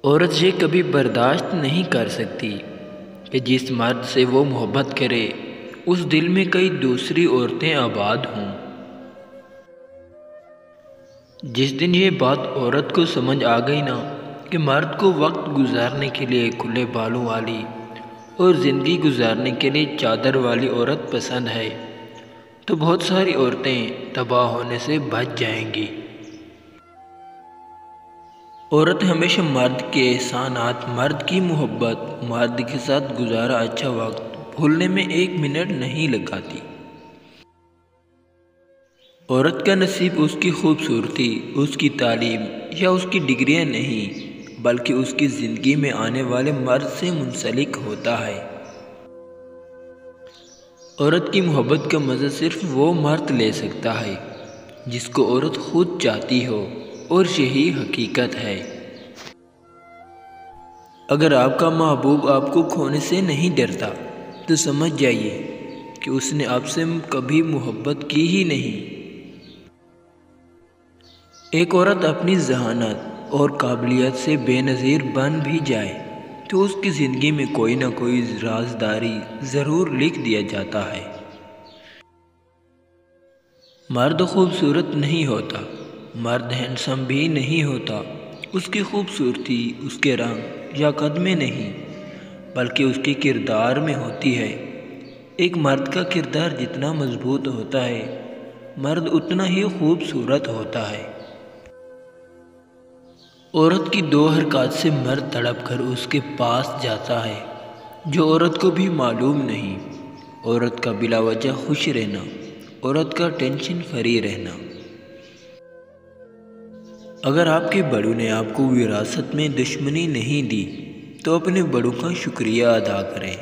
عورت یہ کبھی برداشت نہیں کر سکتی کہ جس مرد سے وہ محبت کرے اس دل میں کئی دوسری عورتیں آباد ہوں۔ جس دن یہ بات عورت کو سمجھ آ گئی نا کہ مرد کو وقت گزارنے کے لیے کھلے بالوں والی اور زندگی گزارنے کے لیے چادر والی عورت پسند ہے، تو بہت ساری عورتیں تباہ ہونے سے بچ جائیں گی۔ عورت ہمیشہ مرد کے احسانات، مرد کی محبت، مرد کے ساتھ گزارا اچھا وقت بھولنے میں ایک منٹ نہیں لگاتی۔ عورت کا نصیب اس کی خوبصورتی، اس کی تعلیم یا اس کی ڈگریاں نہیں، بلکہ اس کی زندگی میں آنے والے مرد سے منسلک ہوتا ہے۔ عورت کی محبت کا مزہ صرف وہ مرد لے سکتا ہے جس کو عورت خود چاہتی ہو، اور یہی حقیقت ہے۔ اگر آپ کا محبوب آپ کو کھونے سے نہیں ڈرتا تو سمجھ جائیے کہ اس نے آپ سے کبھی محبت کی ہی نہیں۔ ایک عورت اپنی ذہانت اور قابلیت سے بے نظیر بن بھی جائے تو اس کی زندگی میں کوئی نہ کوئی رازداری ضرور لکھ دیا جاتا ہے۔ مرد خوبصورت نہیں ہوتا، مرد ہینڈسم بھی نہیں ہوتا، اس کی خوبصورتی اس کے رنگ یا قد میں نہیں بلکہ اس کے کردار میں ہوتی ہے۔ ایک مرد کا کردار جتنا مضبوط ہوتا ہے، مرد اتنا ہی خوبصورت ہوتا ہے۔ عورت کی دو حرکات سے مرد تڑپ کر اس کے پاس جاتا ہے جو عورت کو بھی معلوم نہیں۔ عورت کا بلا وجہ خوش رہنا، عورت کا ٹینشن فری رہنا۔ اگر آپ کے بڑوں نے آپ کو وراثت میں دشمنی نہیں دی تو اپنے بڑوں کا شکریہ ادا کریں۔